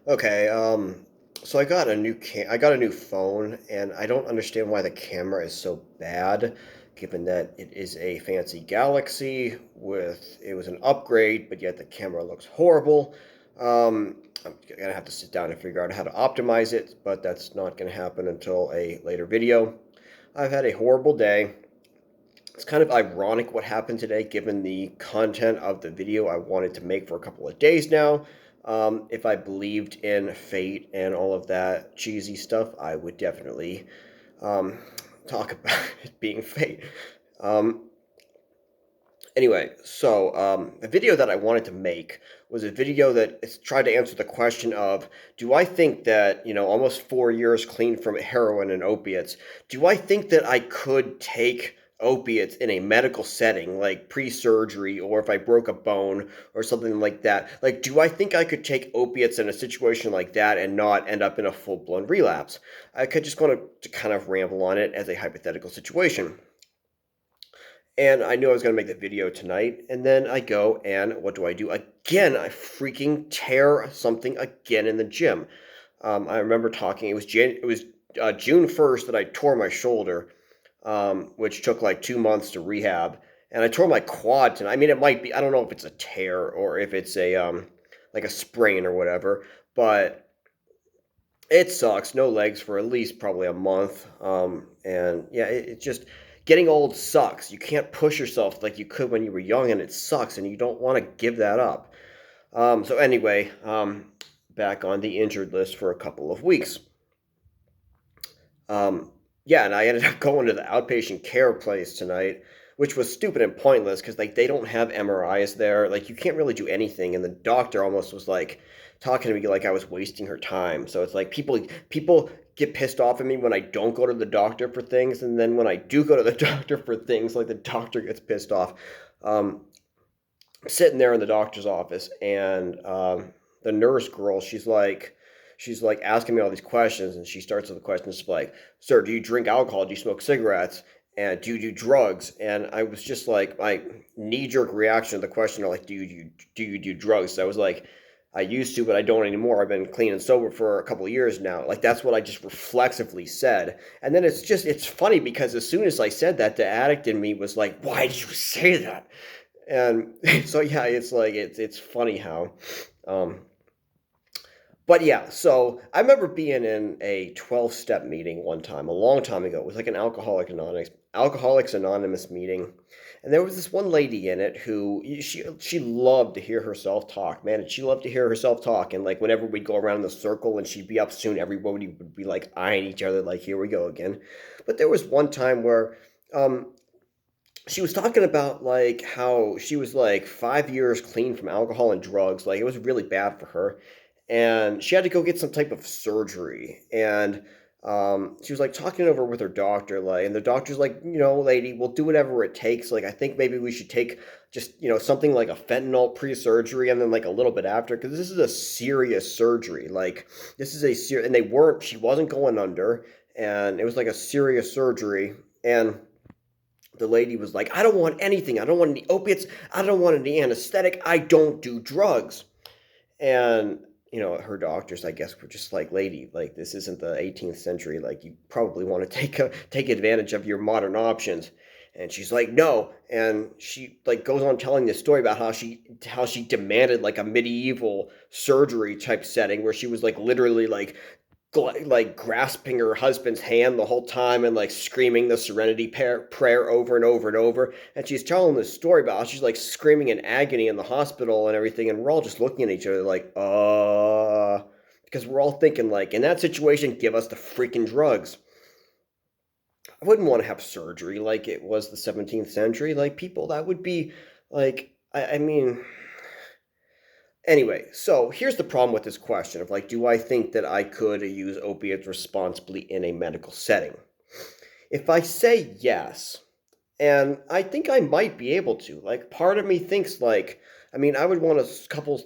Okay, so I got a new phone, and I don't understand why the camera is so bad, given that it is a fancy Galaxy with it was an upgrade, but yet the camera looks horrible. I'm gonna have to sit down and figure out how to optimize it, but that's not gonna happen until a later video. I've had a horrible day. It's kind of ironic what happened today, given the content of the video I wanted to make for a couple of days now. If I believed in fate and all of that cheesy stuff, I would definitely um, talk about it being fate. Um, anyway, the video that I wanted to make was a video that tried to answer the question of, do I think that, almost 4 years clean from heroin and opiates, do I think that I could take opiates in a medical setting, like pre-surgery, or if I broke a bone or something like that? Like, do I think I could take opiates in a situation like that and not end up in a full-blown relapse? I could just going to kind of ramble on it as a hypothetical situation. And I knew I was going to make the video tonight. And then I go and what do? Again, I freaking tear something again in the gym. I remember talking. It was June 1st that I tore my shoulder, which took like 2 months to rehab. And I tore my quad tonight. I mean, it might be. I don't know if it's a tear or if it's a like a sprain or whatever. But it sucks. No legs for at least probably a month. And yeah, it just getting old sucks. You can't push yourself like you could when you were young, and it sucks, and you don't want to give that up. So anyway, back on the injured list for a couple of weeks. Um, yeah, and I ended up going to the outpatient care place tonight, which was stupid and pointless because like they don't have MRIs there. Like you can't really do anything, and the doctor almost was like talking to me like I was wasting her time. So it's like people get pissed off at me when I don't go to the doctor for things, and then when I do go to the doctor for things, like the doctor gets pissed off. Um, Sitting there in the doctor's office, and the nurse girl, she's like asking me all these questions, and she starts with the questions like, "Sir, do you drink alcohol? Do you smoke cigarettes? And do you do drugs?" And I was just like, my knee jerk reaction to the question, like, do you do drugs? So I was like, I used to, but I don't anymore. I've been clean and sober for a couple of years now. Like that's what I just reflexively said. And then it's funny because as soon as I said that, the addict in me was like, "Why did you say that?" And so yeah, it's like it's funny how um but yeah, so I remember being in a 12-step meeting one time, a long time ago. It was like an Alcoholics Anonymous meeting. And there was this one lady in it who she loved to hear herself talk, man, and she loved to hear herself talk. And like whenever we'd go around in the circle and she'd be up soon, everybody would be like eyeing each other, like, here we go again. But there was one time where um she was talking about like how she was like 5 years clean from alcohol and drugs. Like it was really bad for her, and she had to go get some type of surgery. And she was like talking it over with her doctor, like, and the doctor's like, lady, we'll do whatever it takes. Like I think maybe we should take just something like a fentanyl pre-surgery and then like a little bit after, because this is a serious surgery. Like this is a serious, and she wasn't going under, and it was like a serious surgery. And the lady was like, I don't want anything. I don't want any opiates. I don't want any anesthetic. I don't do drugs. And, her doctors, I guess, were just like, lady, like, this isn't the 18th century. Like, you probably want to take advantage of your modern options. And she's like, no. And she like goes on telling this story about how she demanded like a medieval surgery type setting where she was like literally like grasping her husband's hand the whole time and like screaming the serenity prayer over and over and over. And she's telling this story about how she's like screaming in agony in the hospital and everything. And we're all just looking at each other like, because we're all thinking like, in that situation, give us the freaking drugs. I wouldn't want to have surgery like it was the 17th century. Like people, that would be like, I mean, anyway, so here's the problem with this question of like, do I think that I could use opiates responsibly in a medical setting? If I say yes, and I think I might be able to, like, part of me thinks like, I mean, I would want a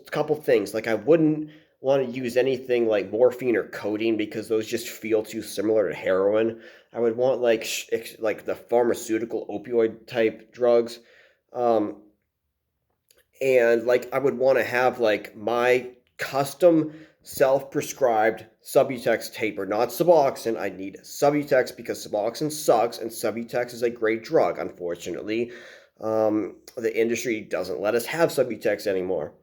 couple things. Like, I wouldn't want to use anything like morphine or codeine because those just feel too similar to heroin. I would want like like the pharmaceutical opioid type drugs. Um, and like I would want to have like my custom self-prescribed Subutex taper, not Suboxone. I need Subutex because Suboxone sucks and Subutex is a great drug. Unfortunately, the industry doesn't let us have Subutex anymore.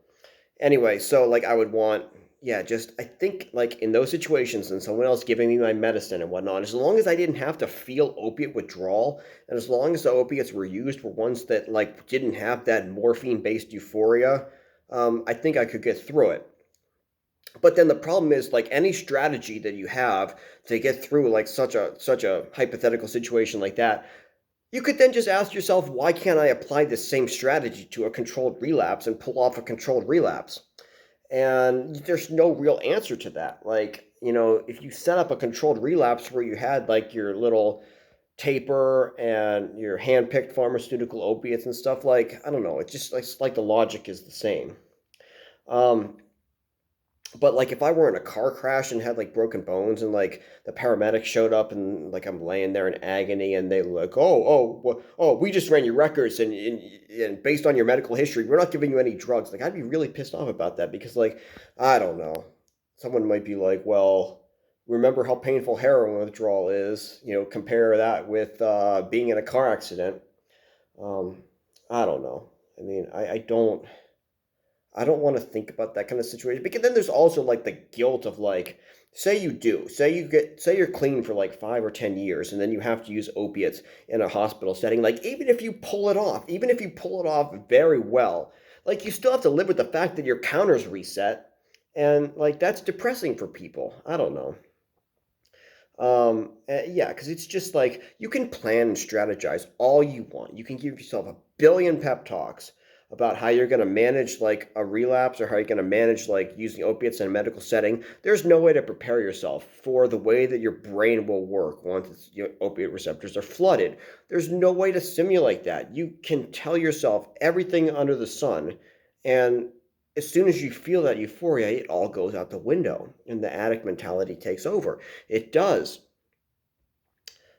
Anyway, so like I would want, yeah, just I think like in those situations and someone else giving me my medicine and whatnot, as long as I didn't have to feel opiate withdrawal, and as long as the opiates were used for ones that like didn't have that morphine-based euphoria, I think I could get through it. But then the problem is like any strategy that you have to get through like such a hypothetical situation like that, you could then just ask yourself, why can't I apply the same strategy to a controlled relapse and pull off a controlled relapse? And there's no real answer to that. Like, if you set up a controlled relapse where you had like your little taper and your hand-picked pharmaceutical opiates and stuff, like, I don't know, it's like the logic is the same. Um, but like if I were in a car crash and had like broken bones and like the paramedics showed up and like I'm laying there in agony and they were like, oh, we just ran your records and based on your medical history, we're not giving you any drugs. Like I'd be really pissed off about that because like I don't know, someone might be like, well, remember how painful heroin withdrawal is? Compare that with being in a car accident. Um, I don't know. I mean, I don't want to think about that kind of situation because then there's also like the guilt of like, say you're clean for like 5 or 10 years and then you have to use opiates in a hospital setting. Like even if you pull it off very well, like you still have to live with the fact that your counter's reset, and like that's depressing for people. I don't know. Yeah, because it's just like you can plan and strategize all you want. You can give yourself a billion pep talks about how you're going to manage like a relapse or how you're going to manage like using opiates in a medical setting. There's no way to prepare yourself for the way that your brain will work once your opiate receptors are flooded. There's no way to simulate that. You can tell yourself everything under the sun, and as soon as you feel that euphoria, it all goes out the window and the addict mentality takes over. It does.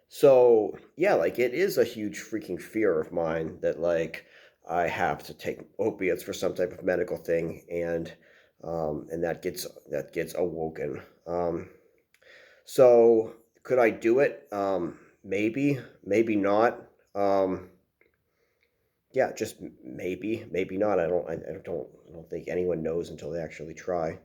So, yeah, like it is a huge freaking fear of mine that like I have to take opiates for some type of medical thing, and that gets awoken. So could I do it? Maybe, maybe not. Yeah, just maybe, maybe not. I don't think anyone knows until they actually try.